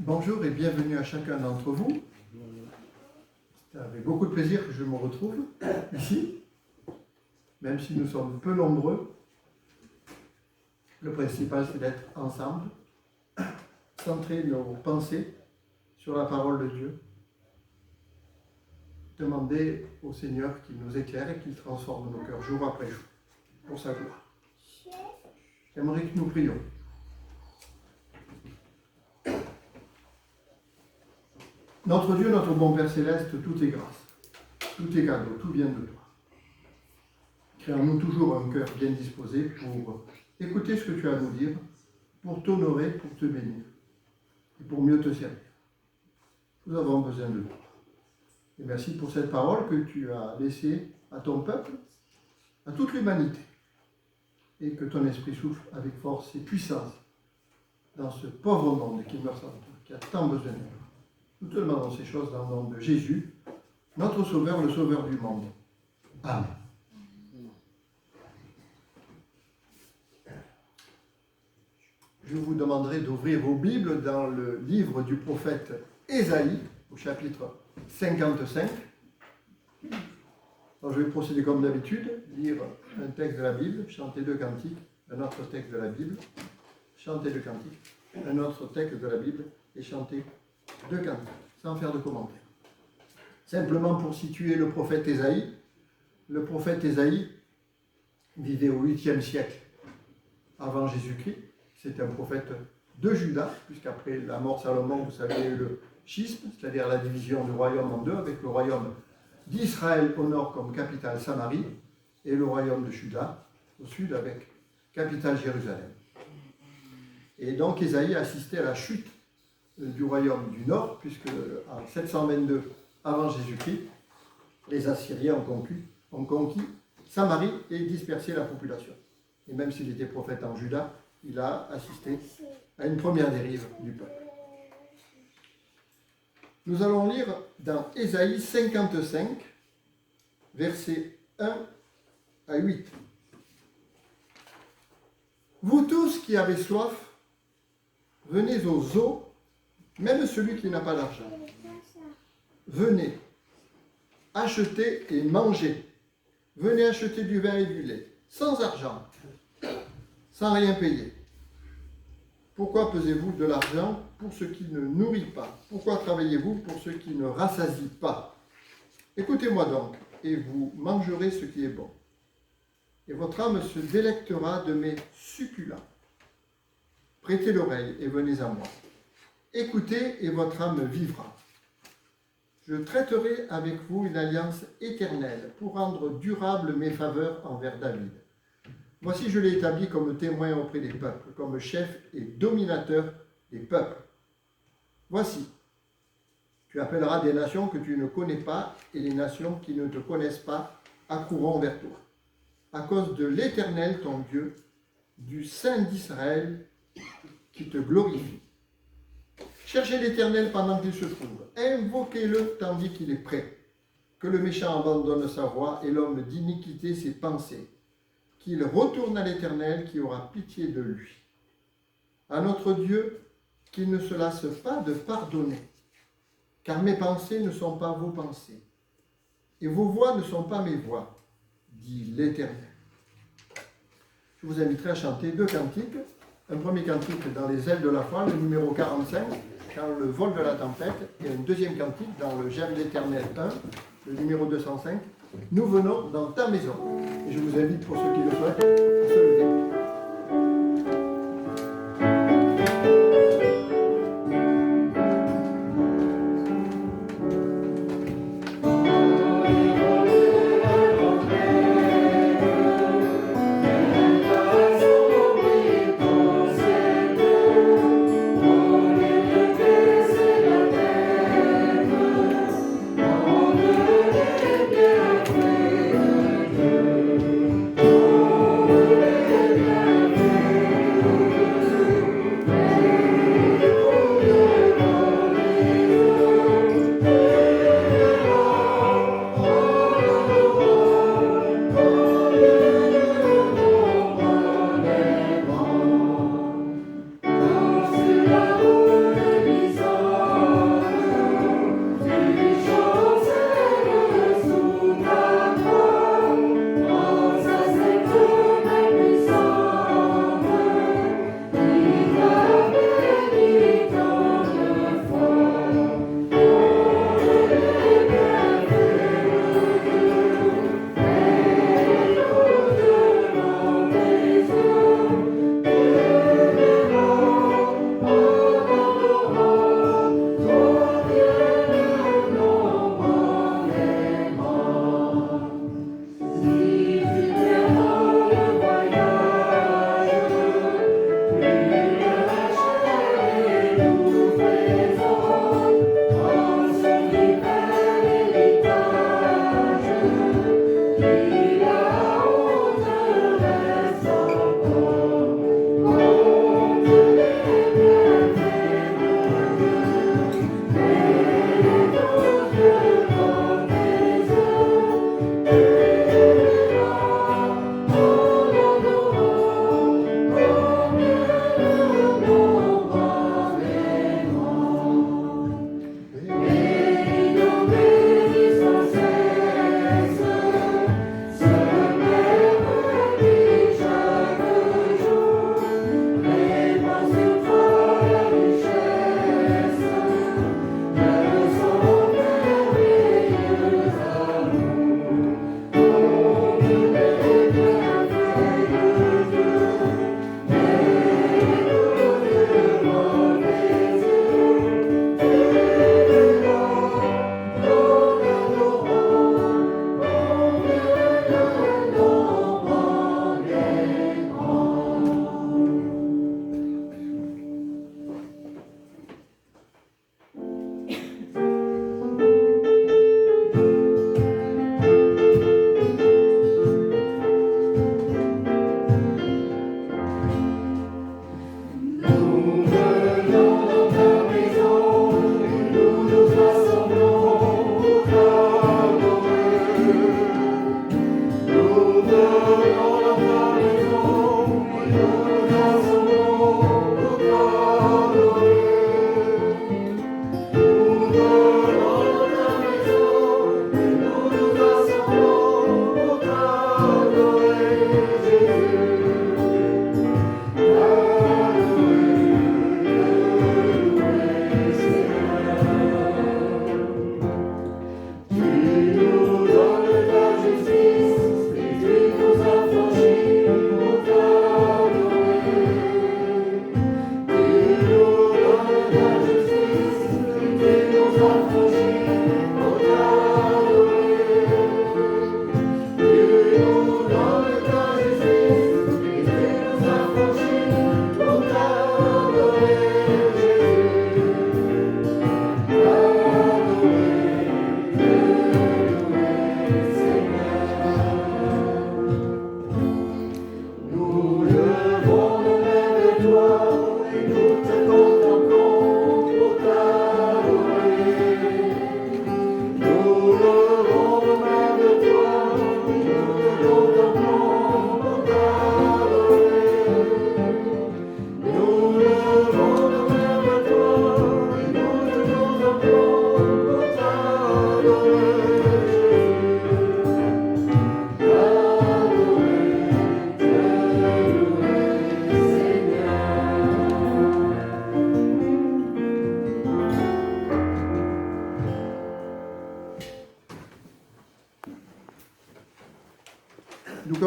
Bonjour et bienvenue à chacun d'entre vous. C'est avec beaucoup de plaisir que je me retrouve ici, même si nous sommes peu nombreux. Le principal, c'est d'être ensemble, centrer nos pensées sur la parole de Dieu, demander au Seigneur qu'il nous éclaire et qu'il transforme nos cœurs jour après jour, pour sa gloire. J'aimerais que nous prions. Notre Dieu, notre bon Père Céleste, tout est grâce, tout est cadeau, tout vient de toi. Crée en nous toujours un cœur bien disposé pour écouter ce que tu as à nous dire, pour t'honorer, pour te bénir et pour mieux te servir. Nous avons besoin de toi. Et merci pour cette parole que tu as laissée à ton peuple, à toute l'humanité, et que ton esprit souffle avec force et puissance dans ce pauvre monde qui meurt sans toi, qui a tant besoin de toi. Nous te demandons ces choses dans le nom de Jésus, notre Sauveur, le Sauveur du monde. Amen. Je vous demanderai d'ouvrir vos Bibles dans le livre du prophète Ésaïe, au chapitre 55. Alors je vais procéder comme d'habitude, lire un texte de la Bible, chanter deux cantiques, un autre texte de la Bible, chanter deux cantiques, un autre texte de la Bible et chanter deux cantiques, sans faire de commentaires. Simplement pour situer le prophète Ésaïe. Le prophète Ésaïe vivait au 8e siècle avant Jésus-Christ. C'était un prophète de Juda, puisqu'après la mort de Salomon, vous savez, il y a eu le schisme, c'est-à-dire la division du royaume en deux, avec le royaume d'Israël au nord comme capitale Samarie, et le royaume de Juda au sud avec capitale Jérusalem. Et donc Ésaïe a assisté à la chute du royaume du nord, puisque en 722 avant Jésus-Christ, les Assyriens ont conquis Samarie et dispersé la population. Et même s'il était prophète en Juda, il a assisté à une première dérive du peuple. Nous allons lire dans Ésaïe 55, versets 1 à 8. Vous tous qui avez soif, venez aux eaux, même celui qui n'a pas d'argent. Venez, achetez et mangez. Venez acheter du vin et du lait, sans argent, sans rien payer. Pourquoi pesez-vous de l'argent pour ce qui ne nourrit pas? Pourquoi travaillez-vous pour ce qui ne rassasie pas? Écoutez-moi donc, et vous mangerez ce qui est bon. Et votre âme se délectera de mes succulents. Prêtez l'oreille et venez à moi. Écoutez et votre âme vivra. Je traiterai avec vous une alliance éternelle pour rendre durables mes faveurs envers David. Voici, je l'ai établi comme témoin auprès des peuples, comme chef et dominateur des peuples. Voici, tu appelleras des nations que tu ne connais pas, et les nations qui ne te connaissent pas accourront vers toi. À cause de l'Éternel, ton Dieu, du Saint d'Israël, qui te glorifie. Cherchez l'Éternel pendant qu'il se trouve. Invoquez-le tandis qu'il est prêt. Que le méchant abandonne sa voie et l'homme d'iniquité ses pensées. Qu'il retourne à l'Éternel qui aura pitié de lui. À notre Dieu, qu'il ne se lasse pas de pardonner. Car mes pensées ne sont pas vos pensées. Et vos voix ne sont pas mes voix, dit l'Éternel. Je vous inviterai à chanter deux cantiques. Un premier cantique dans les ailes de la foi, le numéro 45, dans le vol de la tempête, et un deuxième cantique dans le J'aime l'Éternel 1, le numéro 205. Nous venons dans ta maison. Et je vous invite, pour ceux qui le souhaitent, à se lever.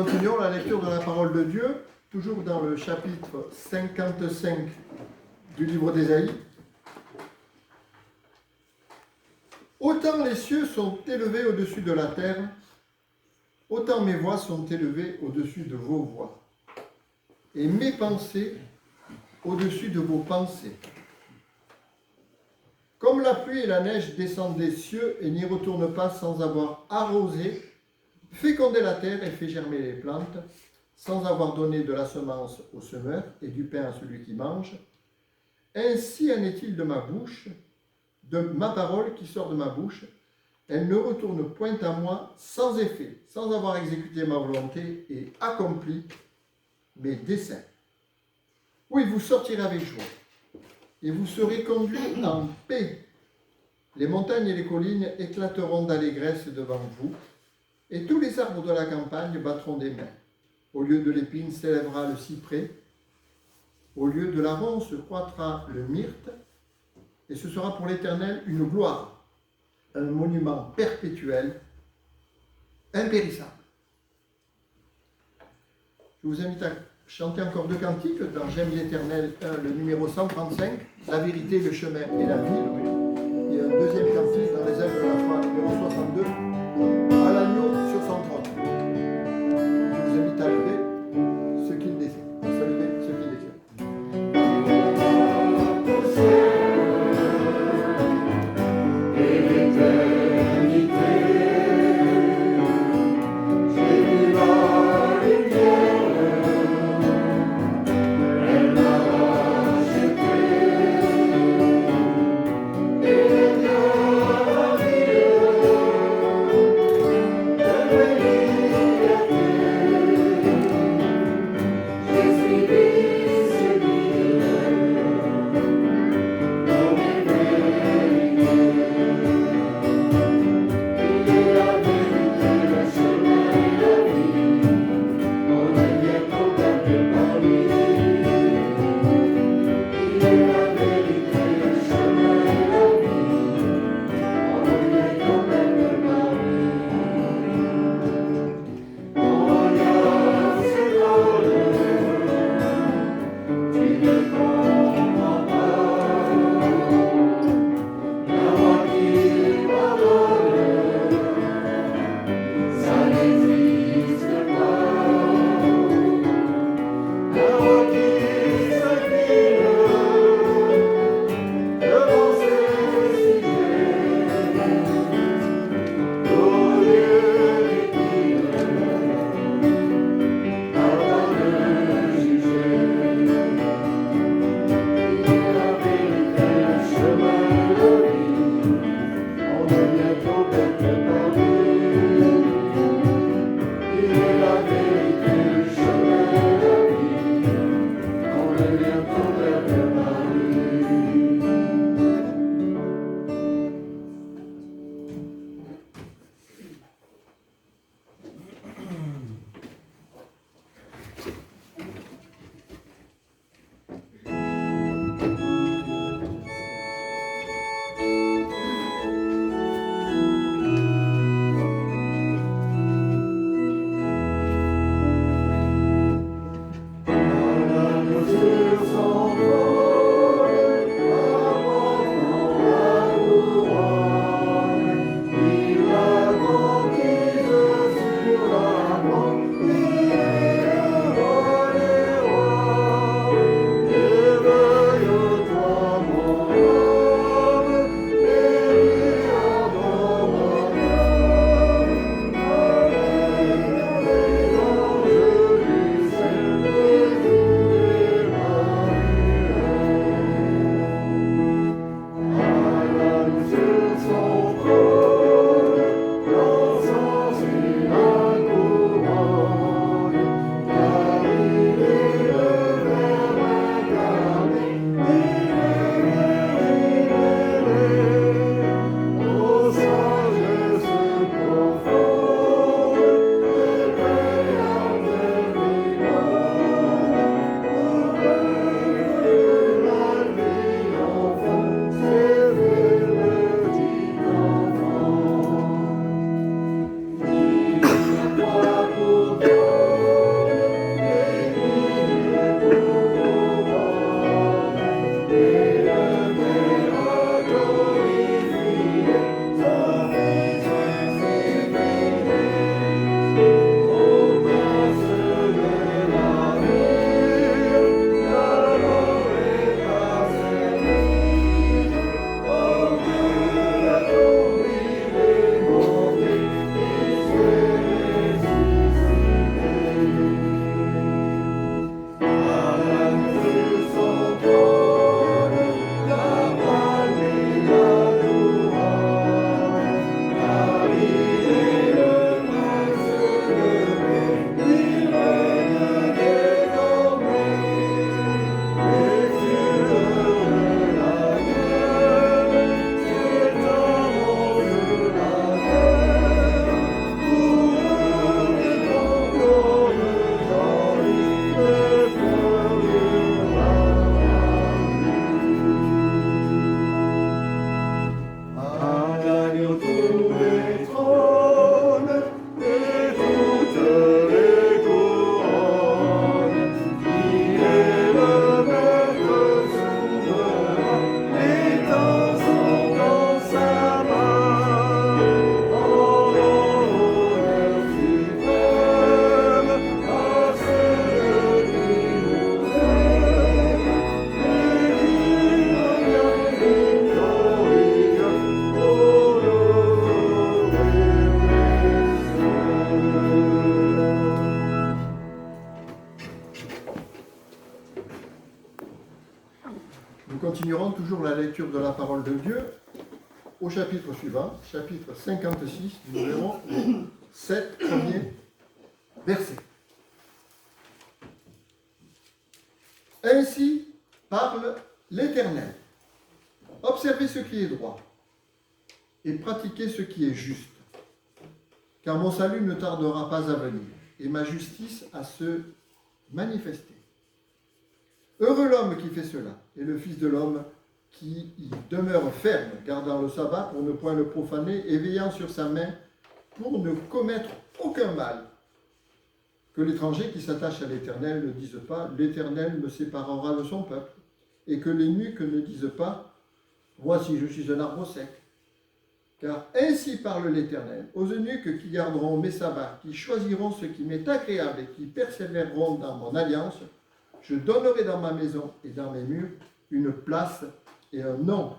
continuons la lecture de la parole de Dieu, toujours dans le chapitre 55 du livre d'Ésaïe. Autant les cieux sont élevés au-dessus de la terre, autant mes voix sont élevées au-dessus de vos voix, et mes pensées au-dessus de vos pensées. Comme la pluie et la neige descendent des cieux et n'y retournent pas sans avoir arrosé, fécondé la terre et fait germer les plantes, sans avoir donné de la semence au semeur et du pain à celui qui mange, ainsi en est-il de ma bouche, de ma parole qui sort de ma bouche. Elle ne retourne point à moi sans effet, sans avoir exécuté ma volonté et accompli mes desseins. Oui, vous sortirez avec joie, et vous serez conduits en paix. Les montagnes et les collines éclateront d'allégresse devant vous, et tous les arbres de la campagne battront des mains. Au lieu de l'épine s'élèvera le cyprès, au lieu de la ronce croîtra le myrte, et ce sera pour l'Éternel une gloire, un monument perpétuel, impérissable. Je vous invite à chanter encore 2 cantiques dans J'aime l'Éternel 1, le numéro 135, La vérité, le chemin et la vie. Et un deuxième cantique dans les ailes de la foi, numéro 62, À l'agneau sur son trône. Je vous invite à lever ce qu'il désire, à se lever ce qu'il désire. Thank you. continuerons toujours la lecture de la parole de Dieu au chapitre suivant, chapitre 56, nous verrons les 7 premiers versets. Ainsi parle l'Éternel. Observez ce qui est droit et pratiquez ce qui est juste, car mon salut ne tardera pas à venir et ma justice à se manifester. Heureux l'homme qui fait cela, et le Fils de l'homme qui y demeure ferme, gardant le sabbat pour ne point le profaner, et veillant sur sa main pour ne commettre aucun mal. Que l'étranger qui s'attache à l'Éternel ne dise pas « L'Éternel me séparera de son peuple », et que l'eunuque ne dise pas « Voici, je suis un arbre sec ». Car ainsi parle l'Éternel, aux eunuques qui garderont mes sabbats, qui choisiront ce qui m'est agréable et qui persévéreront dans mon alliance, je donnerai dans ma maison et dans mes murs une place et un nom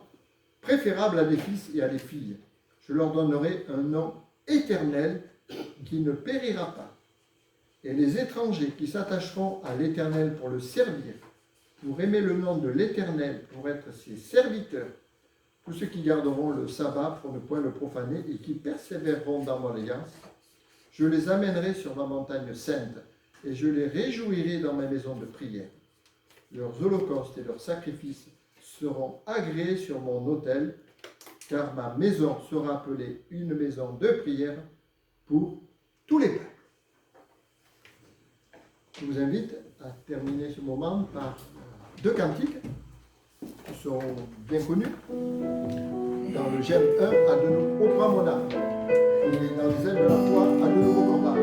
préférable à des fils et à des filles. Je leur donnerai un nom éternel qui ne périra pas. Et les étrangers qui s'attacheront à l'Éternel pour le servir, pour aimer le nom de l'Éternel, pour être ses serviteurs, tous ceux qui garderont le sabbat pour ne point le profaner et qui persévéreront dans mon alliance, je les amènerai sur ma montagne sainte et je les réjouirai dans ma maison de prière. Leurs holocaustes et leurs sacrifices seront agréés sur mon autel, car ma maison sera appelée une maison de prière pour tous les peuples. Je vous invite à terminer ce moment par 2 cantiques qui sont bien connus. Dans le J'aime 1, à de nouveau, au mon âme. Et dans les ailes de la foi, à de nouveaux combats.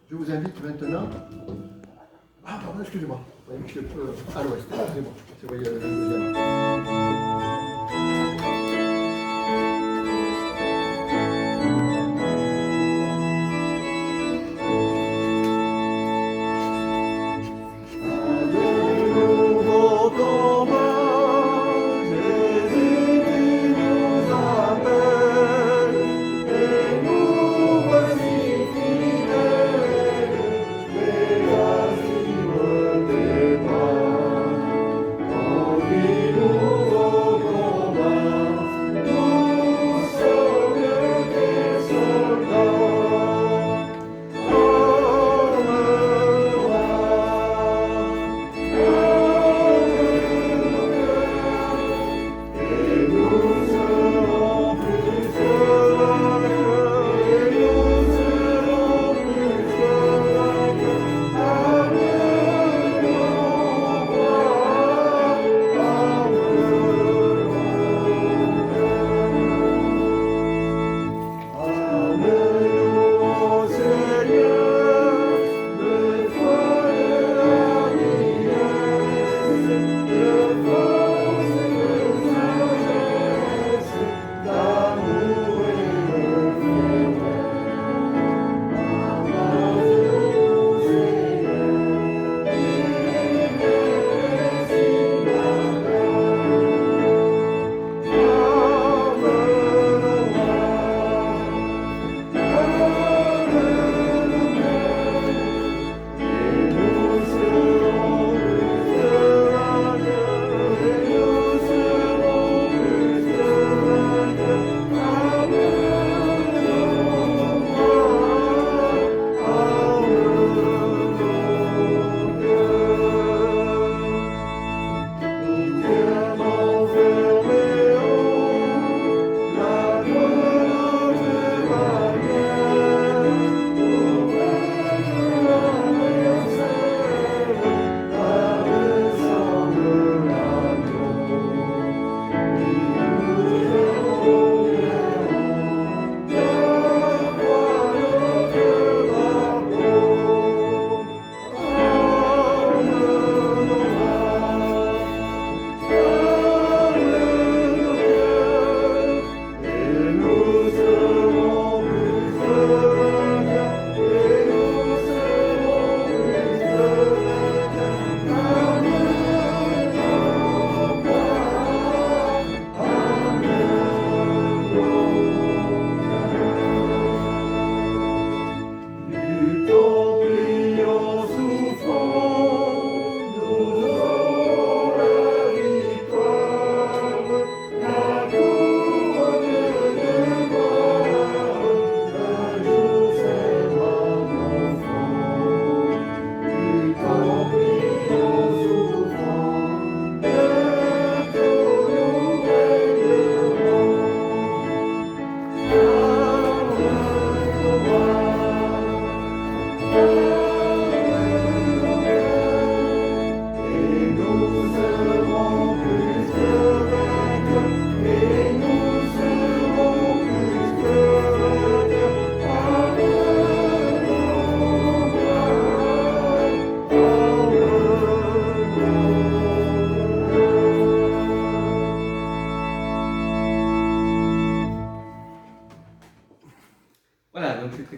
Je vous invite maintenant. Ah, pardon, excusez-moi. Je peux. À l'ouest, excusez-moi. C'est voyez le deuxième. Jésus nous appelle et nous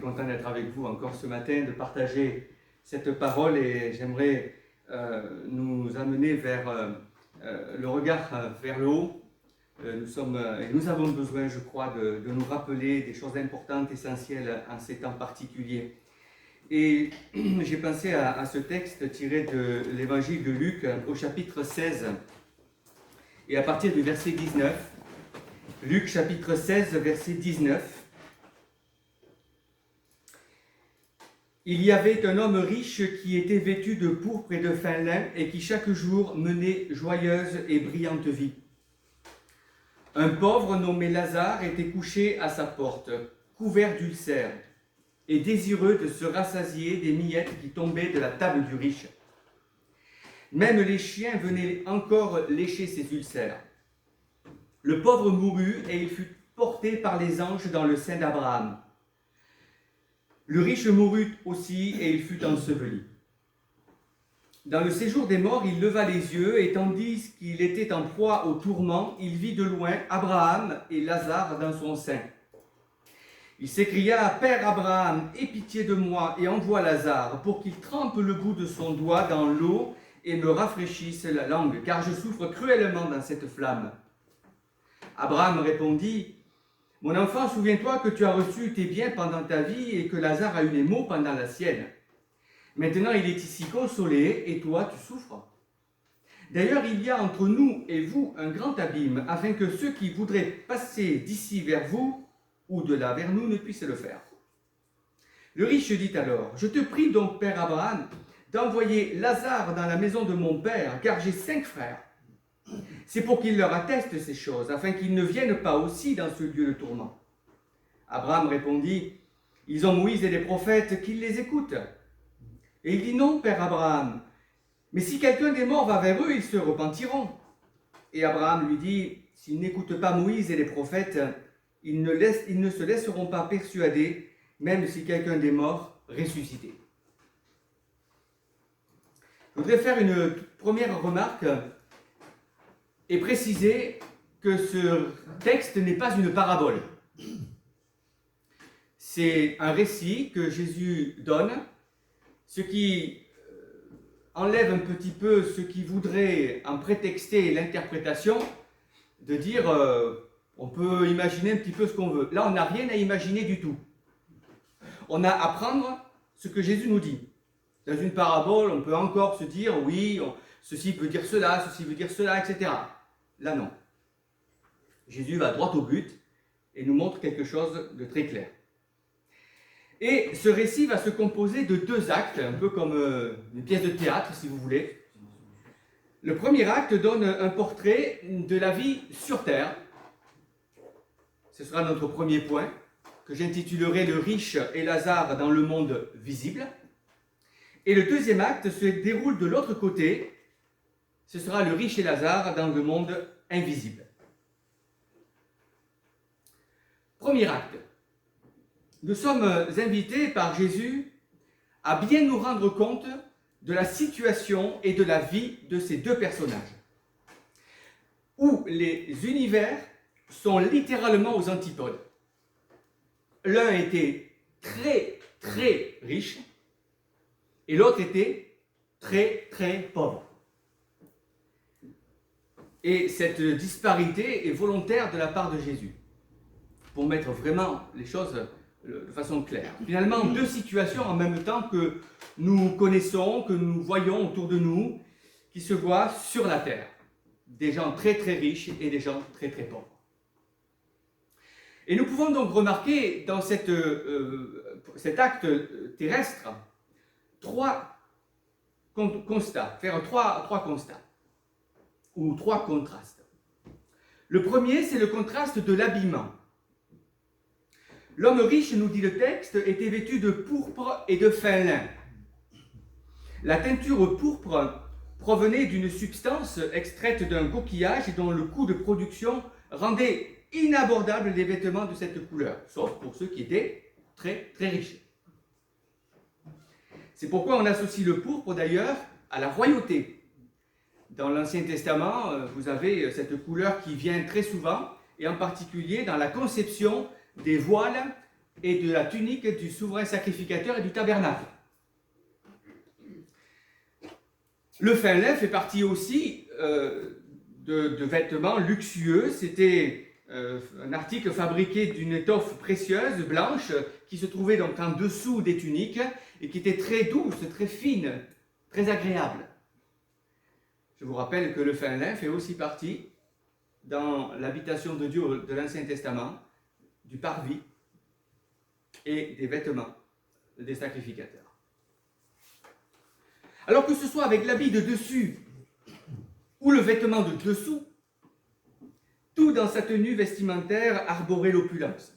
très content d'être avec vous encore ce matin, de partager cette parole et j'aimerais nous amener vers le regard vers le haut. Nous avons besoin, je crois, de nous rappeler des choses importantes, essentielles en ces temps particuliers. Et j'ai pensé à ce texte tiré de l'évangile de Luc au chapitre 16 et à partir du verset 19. Luc chapitre 16, verset 19. Il y avait un homme riche qui était vêtu de pourpre et de fin lin et qui chaque jour menait joyeuse et brillante vie. Un pauvre nommé Lazare était couché à sa porte, couvert d'ulcères, et désireux de se rassasier des miettes qui tombaient de la table du riche. Même les chiens venaient encore lécher ses ulcères. Le pauvre mourut et il fut porté par les anges dans le sein d'Abraham. Le riche mourut aussi et il fut enseveli. Dans le séjour des morts, il leva les yeux et tandis qu'il était en proie au tourment, il vit de loin Abraham et Lazare dans son sein. Il s'écria « Père Abraham, aie pitié de moi et envoie Lazare pour qu'il trempe le bout de son doigt dans l'eau et me rafraîchisse la langue, car je souffre cruellement dans cette flamme. » Abraham répondit « Mon enfant, souviens-toi que tu as reçu tes biens pendant ta vie et que Lazare a eu les maux pendant la sienne. Maintenant, il est ici consolé et toi, tu souffres. D'ailleurs, il y a entre nous et vous un grand abîme, afin que ceux qui voudraient passer d'ici vers vous ou de là vers nous ne puissent le faire. » Le riche dit alors « Je te prie donc, Père Abraham, d'envoyer Lazare dans la maison de mon père, car j'ai 5 frères. C'est pour qu'il leur atteste ces choses, afin qu'ils ne viennent pas aussi dans ce lieu de tourment. » Abraham répondit, « Ils ont Moïse et les prophètes, qu'ils les écoutent. » Et il dit, « Non, Père Abraham, mais si quelqu'un des morts va vers eux, ils se repentiront. » Et Abraham lui dit, « S'ils n'écoutent pas Moïse et les prophètes, ils ne se laisseront pas persuader, même si quelqu'un des morts ressuscitait. » Je voudrais faire une première remarque et préciser que ce texte n'est pas une parabole. C'est un récit que Jésus donne, ce qui enlève un petit peu ce qui voudrait en prétexter l'interprétation, de dire on peut imaginer un petit peu ce qu'on veut. Là, on n'a rien à imaginer du tout. On a à prendre ce que Jésus nous dit. Dans une parabole, on peut encore se dire oui, ceci veut dire cela, ceci veut dire cela, etc. Là, non. Jésus va droit au but et nous montre quelque chose de très clair. Et ce récit va se composer de 2 actes, un peu comme une pièce de théâtre, si vous voulez. Le premier acte donne un portrait de la vie sur Terre. Ce sera notre premier point, que j'intitulerai « Le riche et Lazare dans le monde visible ». Et le deuxième acte se déroule de l'autre côté. Ce sera le riche et Lazare dans le monde invisible. Premier acte. Nous sommes invités par Jésus à bien nous rendre compte de la situation et de la vie de ces 2 personnages, où les univers sont littéralement aux antipodes. L'un était très, très riche, et l'autre était très, très pauvre. Et cette disparité est volontaire de la part de Jésus, pour mettre vraiment les choses de façon claire. Finalement, 2 situations en même temps que nous connaissons, que nous voyons autour de nous, qui se voient sur la terre. Des gens très très riches et des gens très très pauvres. Et nous pouvons donc remarquer dans cet acte terrestre 3 constats, faire trois constats, ou 3 contrastes. Le premier, c'est le contraste de l'habillement. L'homme riche, nous dit le texte, était vêtu de pourpre et de fin lin. La teinture pourpre provenait d'une substance extraite d'un coquillage dont le coût de production rendait inabordables les vêtements de cette couleur, sauf pour ceux qui étaient très très riches. C'est pourquoi on associe le pourpre d'ailleurs à la royauté. Dans l'Ancien Testament, vous avez cette couleur qui vient très souvent, et en particulier dans la conception des voiles et de la tunique du souverain sacrificateur et du tabernacle. Le fin lin fait partie aussi de vêtements luxueux. C'était un article fabriqué d'une étoffe précieuse, blanche, qui se trouvait donc en dessous des tuniques et qui était très douce, très fine, très agréable. Je vous rappelle que le fin lin fait aussi partie, dans l'habitation de Dieu de l'Ancien Testament, du parvis et des vêtements des sacrificateurs. Alors que ce soit avec l'habit de dessus ou le vêtement de dessous, tout dans sa tenue vestimentaire arborait l'opulence.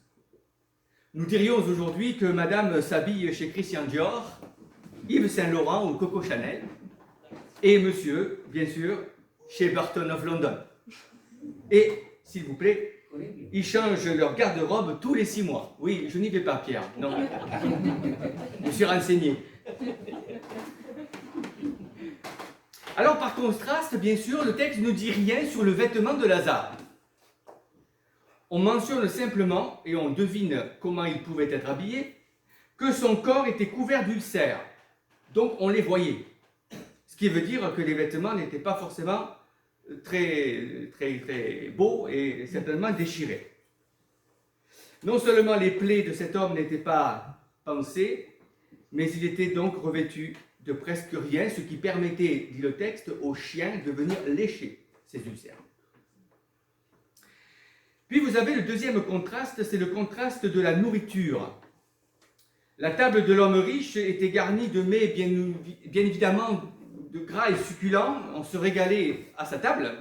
Nous dirions aujourd'hui que Madame s'habille chez Christian Dior, Yves Saint Laurent ou Coco Chanel, et Monsieur, bien sûr, chez Burton of London. Et, s'il vous plaît, ils changent leur garde-robe tous les 6 mois. Oui, je n'y vais pas, Pierre. Non. Je suis renseigné. Alors, par contraste, bien sûr, le texte ne dit rien sur le vêtement de Lazare. On mentionne simplement, et on devine comment il pouvait être habillé, que son corps était couvert d'ulcères. Donc, on les voyait. Ce qui veut dire que les vêtements n'étaient pas forcément très beaux et certainement déchirés. Non seulement les plaies de cet homme n'étaient pas pansées, mais il était donc revêtu de presque rien, ce qui permettait, dit le texte, aux chiens de venir lécher ces ulcères. Puis vous avez le deuxième contraste, c'est le contraste de la nourriture. La table de l'homme riche était garnie de mets bien évidemment de gras et succulents, on se régalait à sa table.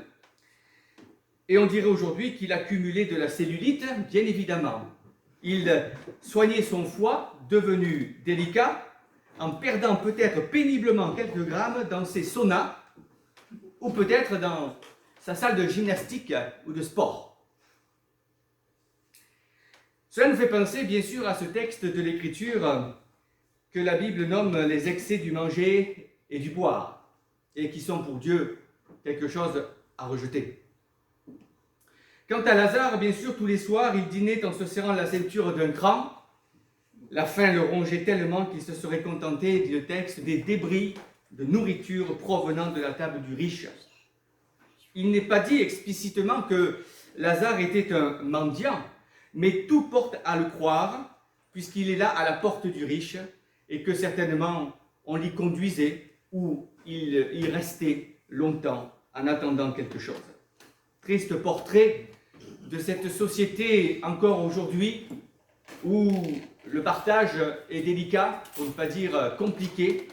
Et on dirait aujourd'hui qu'il accumulait de la cellulite, bien évidemment. Il soignait son foie, devenu délicat, en perdant peut-être péniblement quelques grammes dans ses saunas, ou peut-être dans sa salle de gymnastique ou de sport. Cela nous fait penser bien sûr à ce texte de l'Écriture que la Bible nomme les excès du manger et du boire, et qui sont pour Dieu quelque chose à rejeter. Quant à Lazare, bien sûr, tous les soirs, il dînait en se serrant la ceinture d'un cran. La faim le rongeait tellement qu'il se serait contenté, dit le texte, des débris de nourriture provenant de la table du riche. Il n'est pas dit explicitement que Lazare était un mendiant, mais tout porte à le croire, puisqu'il est là à la porte du riche, et que certainement on l'y conduisait, ou il y restait longtemps en attendant quelque chose. Triste portrait de cette société encore aujourd'hui où le partage est délicat, pour ne pas dire compliqué,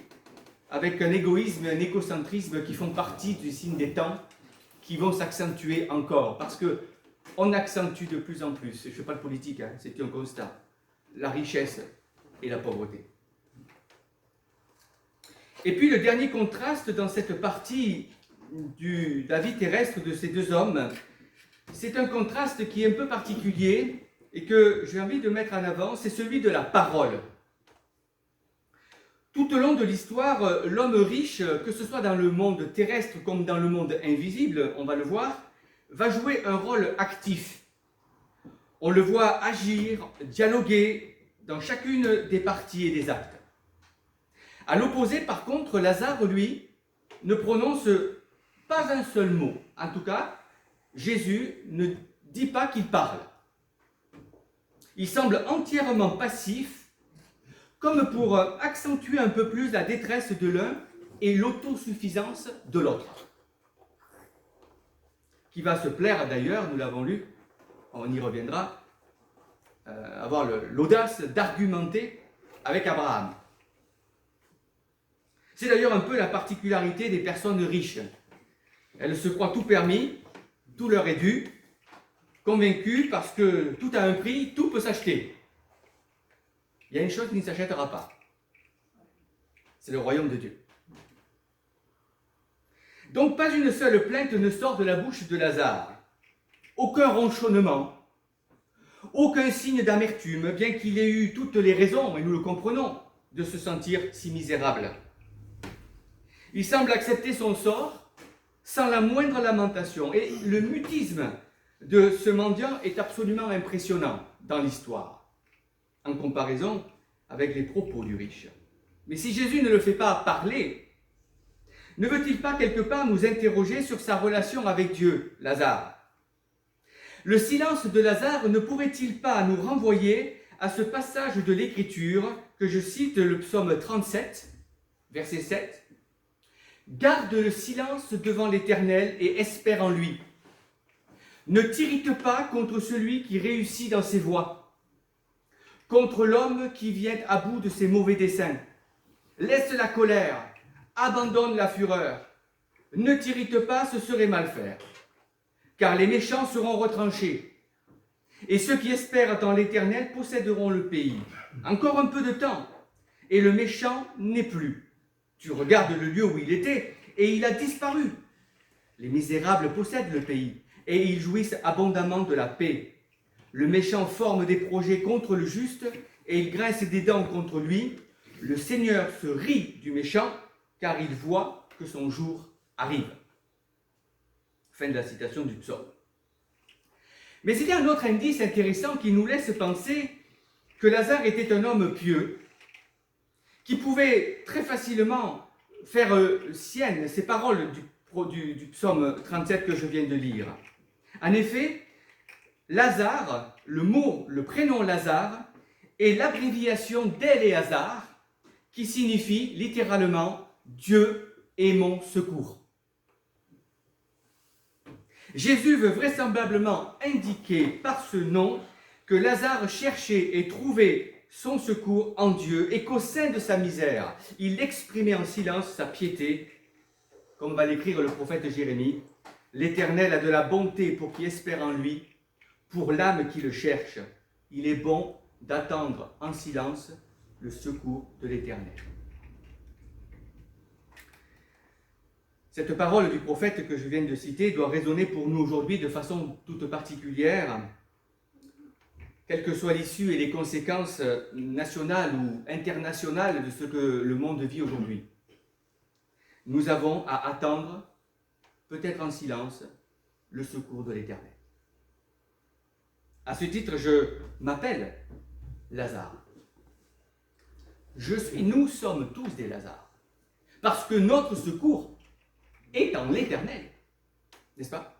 avec un égoïsme et un égocentrisme qui font partie du signe des temps, qui vont s'accentuer encore, parce qu'on accentue de plus en plus, je ne fais pas de politique, hein, c'est un constat, la richesse et la pauvreté. Et puis le dernier contraste dans cette partie de la vie terrestre de ces deux hommes, c'est un contraste qui est un peu particulier et que j'ai envie de mettre en avant, c'est celui de la parole. Tout au long de l'histoire, l'homme riche, que ce soit dans le monde terrestre comme dans le monde invisible, on va le voir, va jouer un rôle actif. On le voit agir, dialoguer dans chacune des parties et des actes. À l'opposé, par contre, Lazare, lui, ne prononce pas un seul mot. En tout cas, Jésus ne dit pas qu'il parle. Il semble entièrement passif, comme pour accentuer un peu plus la détresse de l'un et l'autosuffisance de l'autre. Qui va se plaire d'ailleurs, nous l'avons lu, on y reviendra, avoir l'audace d'argumenter avec Abraham. C'est d'ailleurs un peu la particularité des personnes riches. Elles se croient tout permis, tout leur est dû, convaincues parce que tout a un prix, tout peut s'acheter. Il y a une chose qui ne s'achètera pas. C'est le royaume de Dieu. Donc pas une seule plainte ne sort de la bouche de Lazare. Aucun ronchonnement, aucun signe d'amertume, bien qu'il ait eu toutes les raisons, et nous le comprenons, de se sentir si misérable. Il semble accepter son sort sans la moindre lamentation. Et le mutisme de ce mendiant est absolument impressionnant dans l'histoire. en comparaison avec les propos du riche. Mais si Jésus ne le fait pas parler, ne veut-il pas quelque part nous interroger sur sa relation avec Dieu, Lazare? Le silence de Lazare ne pourrait-il pas nous renvoyer à ce passage de l'Écriture que je cite, le psaume 37, verset 7 ? Garde le silence devant l'Éternel et espère en lui. Ne t'irrite pas contre celui qui réussit dans ses voies, contre l'homme qui vient à bout de ses mauvais desseins. Laisse la colère, abandonne la fureur. Ne t'irrite pas, ce serait mal faire. Car les méchants seront retranchés. Et ceux qui espèrent en l'Éternel posséderont le pays. Encore un peu de temps, et le méchant n'est plus. Tu regardes le lieu où il était, et il a disparu. Les misérables possèdent le pays, et ils jouissent abondamment de la paix. Le méchant forme des projets contre le juste, et il grince des dents contre lui. Le Seigneur se rit du méchant, car il voit que son jour arrive. Fin de la citation du psaume. Mais il y a un autre indice intéressant qui nous laisse penser que Lazare était un homme pieux, qui pouvait très facilement faire sienne ces paroles du psaume 37 que je viens de lire. En effet, Lazare, le prénom Lazare, est l'abréviation d'Éléazar, qui signifie littéralement « Dieu est mon secours ». Jésus veut vraisemblablement indiquer par ce nom que Lazare cherchait et trouvait son secours en Dieu et qu'au sein de sa misère, il exprimait en silence sa piété, comme va l'écrire le prophète Jérémie. L'Éternel a de la bonté pour qui espère en lui, pour l'âme qui le cherche. Il est bon d'attendre en silence le secours de l'Éternel. Cette parole du prophète que je viens de citer doit résonner pour nous aujourd'hui de façon toute particulière, quelles que soient l'issue et les conséquences nationales ou internationales de ce que le monde vit aujourd'hui. Nous avons à attendre, peut-être en silence, le secours de l'Éternel. À ce titre, je m'appelle Lazare. Nous sommes tous des Lazare, parce que notre secours est en l'Éternel, n'est-ce pas?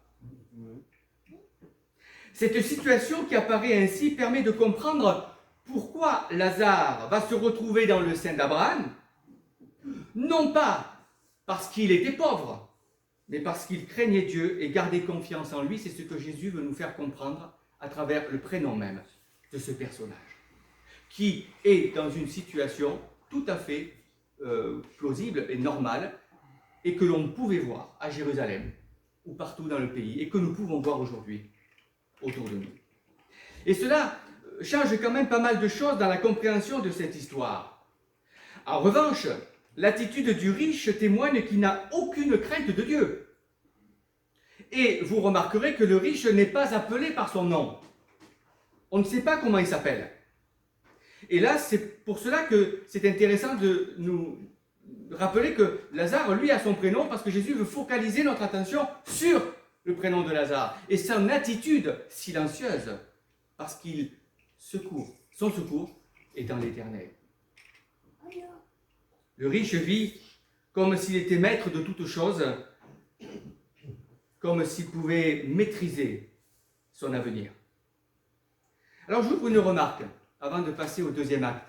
Cette situation qui apparaît ainsi permet de comprendre pourquoi Lazare va se retrouver dans le sein d'Abraham, non pas parce qu'il était pauvre, mais parce qu'il craignait Dieu et gardait confiance en lui. C'est ce que Jésus veut nous faire comprendre à travers le prénom même de ce personnage, qui est dans une situation tout à fait plausible et normale, et que l'on pouvait voir à Jérusalem, ou partout dans le pays, et que nous pouvons voir aujourd'hui autour de nous. Et cela change quand même pas mal de choses dans la compréhension de cette histoire. En revanche, l'attitude du riche témoigne qu'il n'a aucune crainte de Dieu. Et vous remarquerez que le riche n'est pas appelé par son nom. On ne sait pas comment il s'appelle. Et là, c'est pour cela que c'est intéressant de nous rappeler que Lazare, lui, a son prénom parce que Jésus veut focaliser notre attention sur le prénom de Lazare et son attitude silencieuse parce qu'il secourt. Son secours est dans l'Éternel. Le riche vit comme s'il était maître de toutes choses, comme s'il pouvait maîtriser son avenir. Alors j'ouvre une remarque avant de passer au deuxième acte.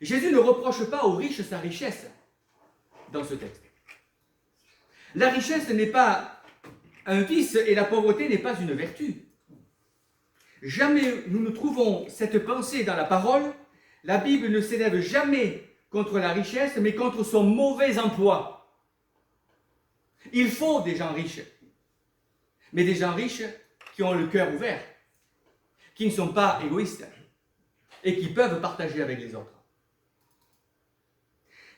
Jésus ne reproche pas aux riches sa richesse dans ce texte. La richesse n'est pas un vice et la pauvreté n'est pas une vertu. Jamais nous ne trouvons cette pensée dans la parole. La Bible ne s'élève jamais contre la richesse, mais contre son mauvais emploi. Il faut des gens riches, mais des gens riches qui ont le cœur ouvert, qui ne sont pas égoïstes et qui peuvent partager avec les autres.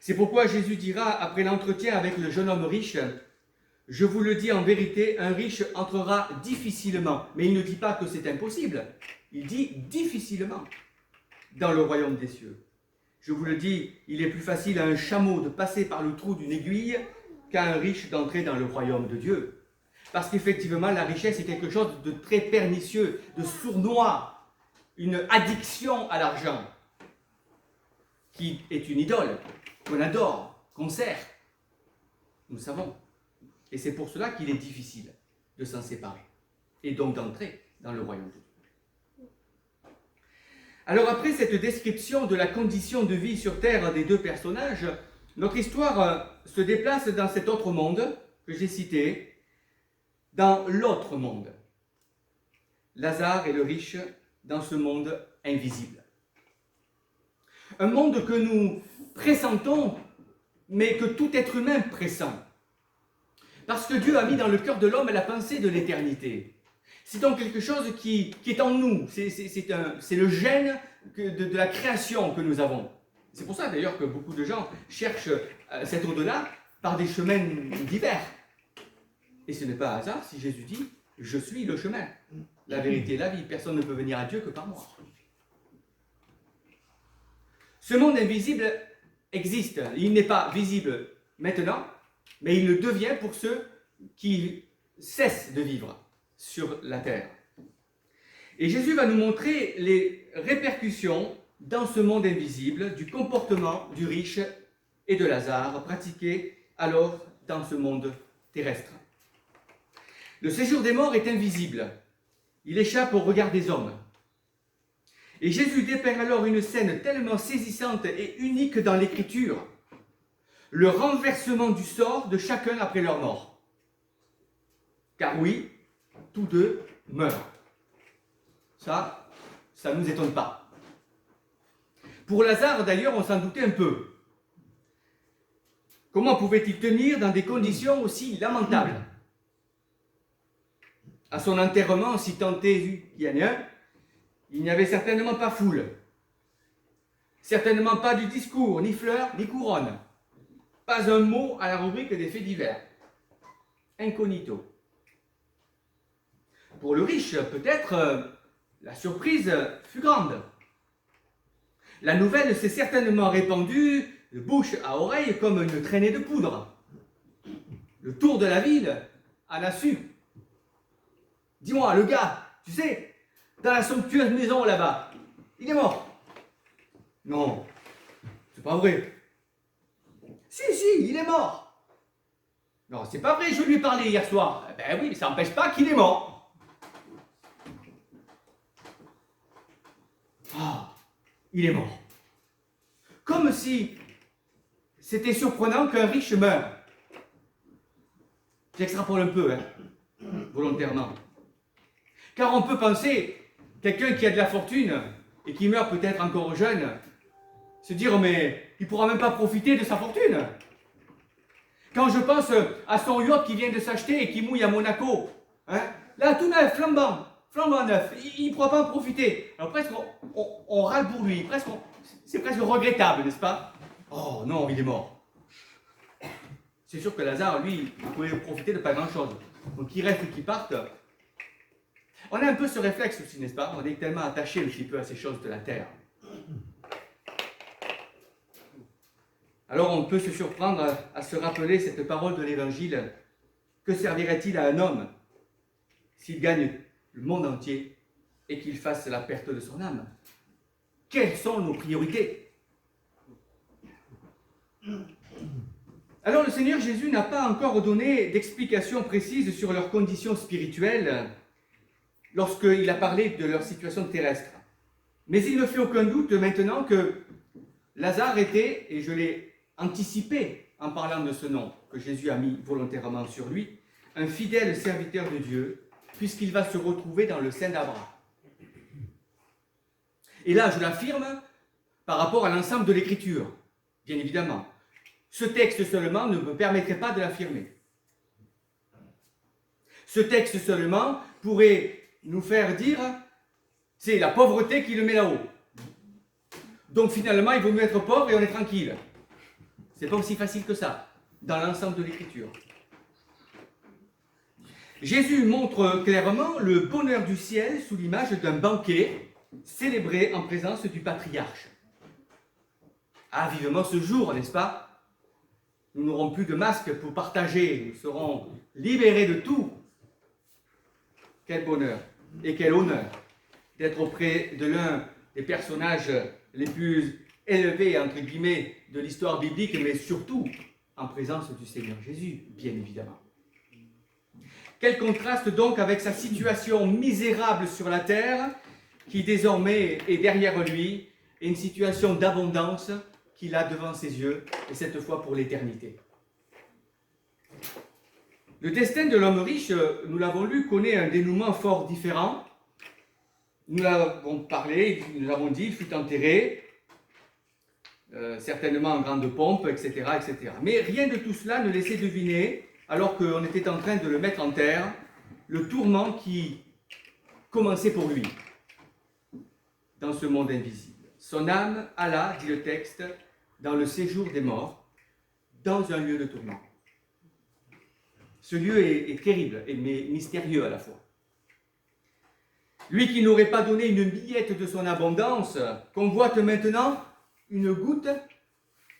C'est pourquoi Jésus dira, après l'entretien avec le jeune homme riche, « Je vous le dis en vérité, un riche entrera difficilement. » Mais il ne dit pas que c'est impossible. Il dit difficilement dans le royaume des cieux. Je vous le dis, il est plus facile à un chameau de passer par le trou d'une aiguille qu'à un riche d'entrer dans le royaume de Dieu. Parce qu'effectivement, la richesse est quelque chose de très pernicieux, de sournois, une addiction à l'argent, qui est une idole, qu'on adore, qu'on sert. Nous le savons. Et c'est pour cela qu'il est difficile de s'en séparer, et donc d'entrer dans le royaume de Dieu. Alors après cette description de la condition de vie sur terre des deux personnages, notre histoire se déplace dans cet autre monde que j'ai cité, dans l'autre monde. Lazare et le riche dans ce monde invisible. Un monde que nous pressentons, mais que tout être humain pressent. Parce que Dieu a mis dans le cœur de l'homme la pensée de l'éternité. C'est donc quelque chose qui est en nous. C'est le gène de la création que nous avons. C'est pour ça d'ailleurs que beaucoup de gens cherchent cet au-delà par des chemins divers. Et ce n'est pas un hasard si Jésus dit « Je suis le chemin, la vérité et la vie. Personne ne peut venir à Dieu que par moi. » Ce monde invisible existe. Il n'est pas visible maintenant, mais il le devient pour ceux qui cessent de vivre sur la terre. Et Jésus va nous montrer les répercussions dans ce monde invisible du comportement du riche et de Lazare pratiqué alors dans ce monde terrestre. Le séjour des morts est invisible. Il échappe au regard des hommes. Et Jésus dépeint alors une scène tellement saisissante et unique dans l'Écriture, le renversement du sort de chacun après leur mort. Car oui, tous deux meurent. Ça ne nous étonne pas. Pour Lazare, d'ailleurs, on s'en doutait un peu. Comment pouvait-il tenir dans des conditions aussi lamentables? À son enterrement, si tant est qu'il y en ait un, il n'y avait certainement pas foule. Certainement pas du discours, ni fleurs, ni couronne. Pas un mot à la rubrique des faits divers. Incognito. Pour le riche, peut-être, la surprise fut grande. La nouvelle s'est certainement répandue de bouche à oreille comme une traînée de poudre. Le tour de la ville en a su. Dis-moi, le gars, tu sais, dans la somptueuse maison là-bas, il est mort. Non, c'est pas vrai. Si, il est mort. Non, c'est pas vrai, je lui ai parlé hier soir. Ben oui, mais ça n'empêche pas qu'il est mort. Ah, il est mort. Comme si c'était surprenant qu'un riche meure. J'extrapole un peu, volontairement. Car on peut penser, quelqu'un qui a de la fortune et qui meurt peut-être encore jeune, se dire, mais il ne pourra même pas profiter de sa fortune. Quand je pense à son yacht qui vient de s'acheter et qui mouille à Monaco, là, tout neuf, flambant neuf, il ne pourra pas en profiter. Alors presque, on râle pour lui, c'est presque regrettable, n'est-ce pas? Oh non, il est mort. C'est sûr que Lazare, lui, il pouvait profiter de pas grand-chose. Donc qu'il reste ou qu'il parte. On a un peu ce réflexe aussi, n'est-ce pas? On est tellement attaché un petit peu à ces choses de la terre. Alors on peut se surprendre à se rappeler cette parole de l'Évangile. Que servirait-il à un homme s'il gagne le monde entier et qu'il fasse la perte de son âme? Quelles sont nos priorités? Alors le Seigneur Jésus n'a pas encore donné d'explications précises sur leurs conditions spirituelles lorsqu'il a parlé de leur situation terrestre. Mais il ne fait aucun doute maintenant que Lazare était, et je l'ai anticipé en parlant de ce nom que Jésus a mis volontairement sur lui, un fidèle serviteur de Dieu, puisqu'il va se retrouver dans le sein d'Abraham. Et là, je l'affirme par rapport à l'ensemble de l'Écriture, bien évidemment. Ce texte seulement ne me permettrait pas de l'affirmer. Ce texte seulement pourrait nous faire dire c'est la pauvreté qui le met là-haut. Donc finalement, il vaut mieux être pauvre et on est tranquille. C'est pas aussi facile que ça, dans l'ensemble de l'Écriture. Jésus montre clairement le bonheur du ciel sous l'image d'un banquet célébré en présence du patriarche. Ah, vivement ce jour, n'est-ce pas? Nous n'aurons plus de masques pour partager, nous serons libérés de tout. Quel bonheur et quel honneur d'être auprès de l'un des personnages les plus élevés, entre guillemets, de l'histoire biblique, mais surtout en présence du Seigneur Jésus, bien évidemment. Quel contraste donc avec sa situation misérable sur la terre, qui désormais est derrière lui, et une situation d'abondance qu'il a devant ses yeux, et cette fois pour l'éternité. Le destin de l'homme riche, nous l'avons lu, connaît un dénouement fort différent. Nous l'avons parlé, nous l'avons dit, il fut enterré, certainement en grande pompe, etc., etc. Mais rien de tout cela ne laissait deviner, alors qu'on était en train de le mettre en terre, le tourment qui commençait pour lui dans ce monde invisible. Son âme alla, dit le texte, dans le séjour des morts, dans un lieu de tourment. Ce lieu est terrible, mais mystérieux à la fois. Lui qui n'aurait pas donné une miette de son abondance, convoite maintenant une goutte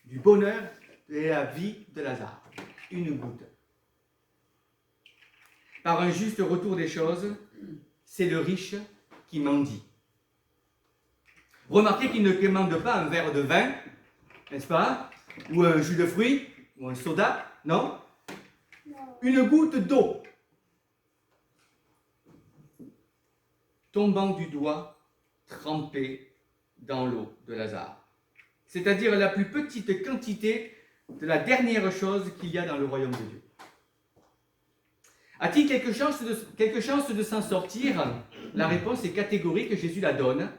du bonheur et la vie de Lazare. Une goutte. Par un juste retour des choses, c'est le riche qui mendie. Remarquez qu'il ne commande pas un verre de vin, n'est-ce pas? Ou un jus de fruits, ou un soda, non? Une goutte d'eau. Tombant du doigt, trempée dans l'eau de Lazare. C'est-à-dire la plus petite quantité de la dernière chose qu'il y a dans le royaume de Dieu. A-t-il quelque chance de s'en sortir? La réponse est catégorique, Jésus la donne.